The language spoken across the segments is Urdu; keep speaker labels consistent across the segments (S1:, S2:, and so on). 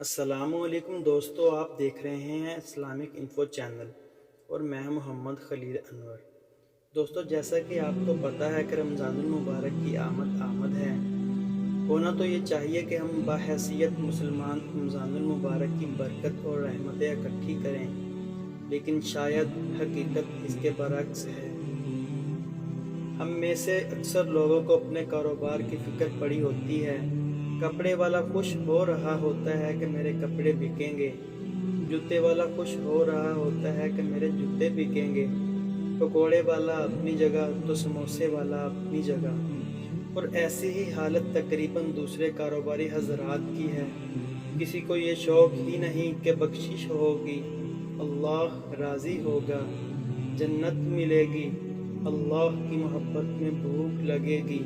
S1: السلام علیکم دوستو، آپ دیکھ رہے ہیں اسلامک انفو چینل اور میں محمد خلیل انور۔ دوستو، جیسا کہ آپ کو پتہ ہے کہ رمضان المبارک کی آمد ہے۔ ہونا تو یہ چاہیے کہ ہم بحیثیت مسلمان رمضان المبارک کی برکت اور رحمتیں اکٹھی کریں، لیکن شاید حقیقت اس کے برعکس ہے۔ ہم میں سے اکثر لوگوں کو اپنے کاروبار کی فکر پڑی ہوتی ہے۔ کپڑے والا خوش ہو رہا ہوتا ہے کہ میرے کپڑے بکیں گے، جوتے والا خوش ہو رہا ہوتا ہے کہ میرے جوتے بکیں گے، پکوڑے والا اپنی جگہ تو سموسے والا اپنی جگہ، اور ایسی ہی حالت تقریباً دوسرے کاروباری حضرات کی ہے۔ کسی کو یہ شوق ہی نہیں کہ بخشش ہوگی، اللہ راضی ہوگا، جنت ملے گی، اللہ کی محبت میں بھوک لگے گی،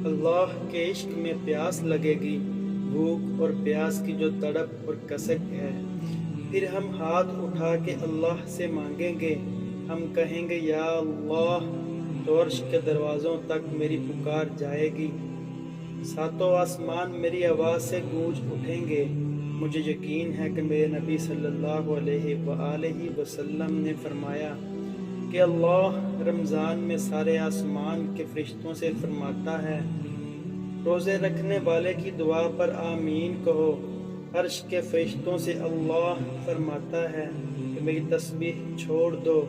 S1: اللہ کے عشق میں پیاس لگے گی، بھوک اور پیاس کی جو تڑپ اور کسک ہے۔ پھر ہم ہاتھ اٹھا کے اللہ سے مانگیں گے، ہم کہیں گے یا اللہ، تو عرش کے دروازوں تک میری پکار جائے گی، ساتوں آسمان میری آواز سے گونج اٹھیں گے۔ مجھے یقین ہے کہ میرے نبی صلی اللہ علیہ وآلہ وسلم نے فرمایا کہ اللہ رمضان میں سارے آسمان کے فرشتوں سے فرماتا ہے، روزے رکھنے والے کی دعا پر آمین کہو۔ عرش کے فرشتوں سے اللہ فرماتا ہے کہ میری تسبیح چھوڑ دو،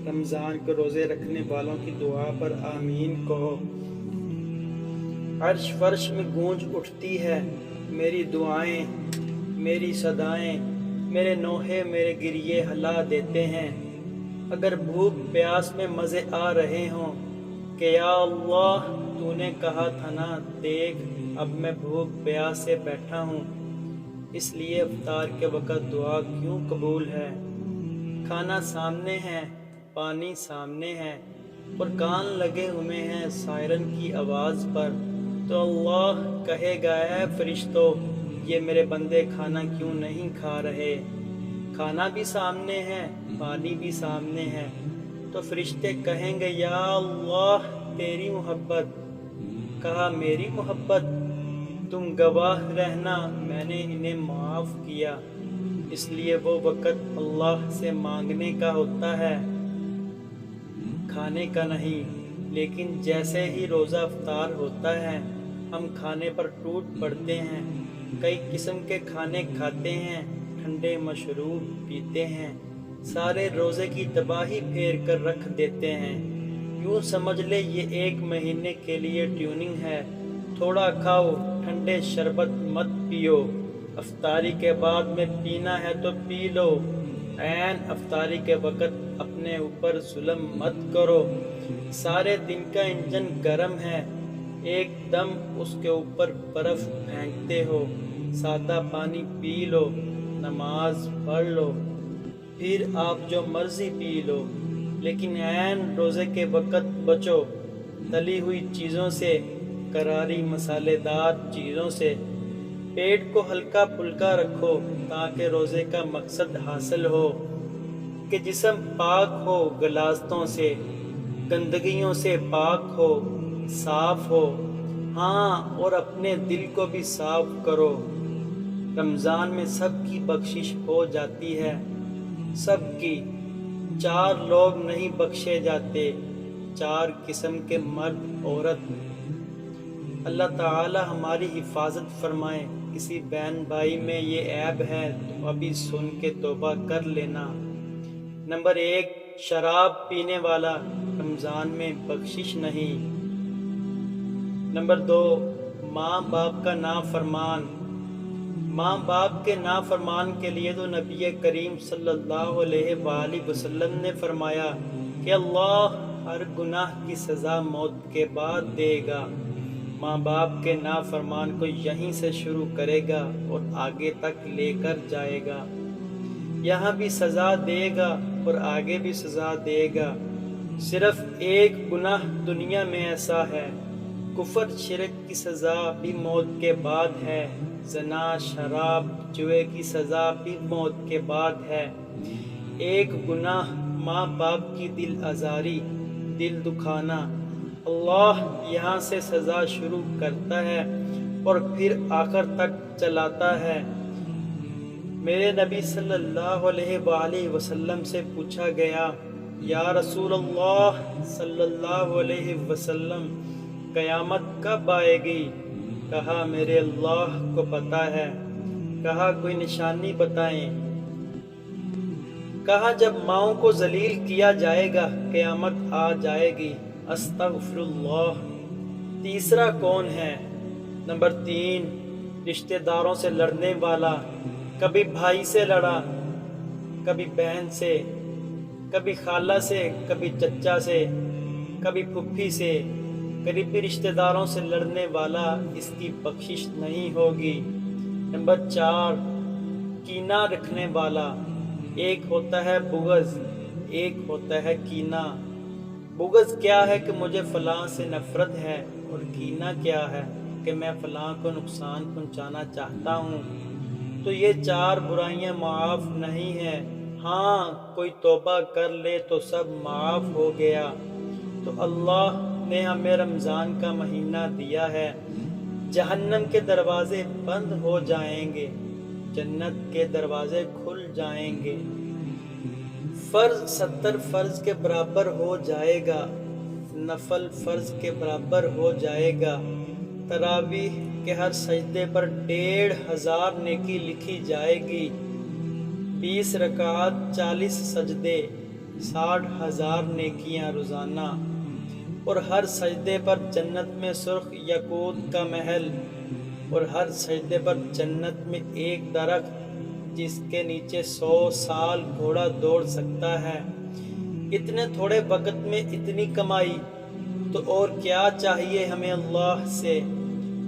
S1: رمضان کے روزے رکھنے والوں کی دعا پر آمین کہو۔ عرش فرش میں گونج اٹھتی ہے، میری دعائیں، میری صدائیں، میرے نوحے میرے گریے ہلا دیتے ہیں۔ اگر بھوک پیاس میں مزے آ رہے ہوں کہ یا اللہ تو نے کہا تھا نا، دیکھ اب میں بھوک پیاس سے بیٹھا ہوں، اس لیے افطار کے وقت دعا کیوں قبول ہے۔ کھانا سامنے ہے، پانی سامنے ہے، اور کان لگے ہوئے ہیں سائرن کی آواز پر، تو اللہ کہے گا اے فرشتو، یہ میرے بندے کھانا کیوں نہیں کھا رہے۔ کھانا بھی سامنے ہے، پانی بھی سامنے ہے، تو فرشتے کہیں گے یا اللہ تیری محبت، کہا میری محبت، تم گواہ رہنا میں نے انہیں معاف کیا۔ اس لیے وہ وقت اللہ سے مانگنے کا ہوتا ہے، کھانے کا نہیں۔ لیکن جیسے ہی روزہ افطار ہوتا ہے، ہم کھانے پر ٹوٹ پڑتے ہیں، کئی قسم کے کھانے کھاتے ہیں، ٹھنڈے مشروب پیتے ہیں، سارے روزے کی تباہی پھیر کر رکھ دیتے ہیں۔ یوں سمجھ لے یہ ایک مہینے کے لیے ٹیوننگ ہے، تھوڑا کھاؤ، ٹھنڈے شربت مت پیو، افطاری کے بعد میں پینا ہے تو پی لو، عین افطاری کے وقت اپنے اوپر ظلم مت کرو۔ سارے دن کا انجن گرم ہے، ایک دم اس کے اوپر برف پھینکتے ہو، سادہ پانی پی لو، نماز پڑھ لو، پھر آپ جو مرضی پی لو، لیکن عین روزے کے وقت بچو، تلی ہوئی چیزوں سے، کراری مسالے دار چیزوں سے۔ پیٹ کو ہلکا پھلکا رکھو تاکہ روزے کا مقصد حاصل ہو کہ جسم پاک ہو، غلاظتوں سے، گندگیوں سے پاک ہو، صاف ہو۔ ہاں، اور اپنے دل کو بھی صاف کرو۔ رمضان میں سب کی بخشش ہو جاتی ہے، سب کی۔ 4 لوگ نہیں بخشے جاتے، 4 قسم کے مرد عورت۔ اللہ تعالی ہماری حفاظت فرمائے۔ کسی بہن بھائی میں یہ عیب ہے تو ابھی سن کے توبہ کر لینا۔ نمبر 1، شراب پینے والا، رمضان میں بخشش نہیں۔ نمبر 2، ماں باپ کا نافرمان۔ ماں باپ کے نافرمان کے لیے تو نبی کریم صلی اللہ علیہ وآلہ وسلم نے فرمایا کہ اللہ ہر گناہ کی سزا موت کے بعد دے گا۔ ماں باپ کے نافرمان کو یہیں سے شروع کرے گا اور آگے تک لے کر جائے گا، یہاں بھی سزا دے گا اور آگے بھی سزا دے گا۔ صرف ایک گناہ دنیا میں ایسا ہے، کفر شرک کی سزا بھی موت کے بعد ہے، زنا شراب جوئے کی سزا بھی موت کے بعد ہے۔ ایک گناہ ماں باپ کی دل آزاری، دل دکھانا، اللہ یہاں سے سزا شروع کرتا ہے اور پھر آخر تک چلاتا ہے۔ میرے نبی صلی اللہ علیہ وآلہ وسلم سے پوچھا گیا، یا رسول اللہ صلی اللہ علیہ وسلم، قیامت کب آئے گی؟ کہا میرے اللہ کو پتہ ہے۔ کہا کوئی نشانی بتائیں۔ کہا جب ماؤں کو ذلیل کیا جائے گا قیامت آ جائے گی۔ استغفر اللہ۔ تیسرا کون ہے؟ نمبر 3، رشتہ داروں سے لڑنے والا۔ کبھی بھائی سے لڑا، کبھی بہن سے، کبھی خالہ سے، کبھی چچا سے، کبھی پھپھی سے۔ قریبی رشتہ داروں سے لڑنے والا، اس کی بخشش نہیں ہوگی۔ نمبر 4، کینہ رکھنے والا۔ ایک ہوتا ہے بغض، ایک ہوتا ہے کینہ۔ بغض کیا ہے کہ مجھے فلاں سے نفرت ہے، اور کینہ کیا ہے کہ میں فلاں کو نقصان پہنچانا چاہتا ہوں۔ تو یہ 4 برائیاں معاف نہیں ہیں۔ ہاں کوئی توبہ کر لے تو سب معاف ہو گیا۔ تو اللہ نے ہمیں رمضان کا مہینہ دیا ہے، جہنم کے دروازے بند ہو جائیں گے، جنت کے دروازے کھل جائیں گے۔ فرض 70 فرض کے برابر ہو جائے گا، نفل فرض کے برابر ہو جائے گا۔ تراویح کے ہر سجدے پر 1500 نیکی لکھی جائے گی۔ 20 رکعات 40 سجدے، 60,000 نیکیاں روزانہ۔ اور ہر سجدے پر جنت میں سرخ یاقوت کا محل، اور ہر سجدے پر جنت میں ایک درخت جس کے نیچے 100 سال گھوڑا دوڑ سکتا ہے۔ اتنے تھوڑے وقت میں اتنی کمائی، تو اور کیا چاہیے ہمیں اللہ سے؟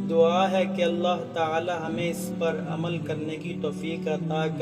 S1: دعا ہے کہ اللہ تعالی ہمیں اس پر عمل کرنے کی توفیق عطا کرے۔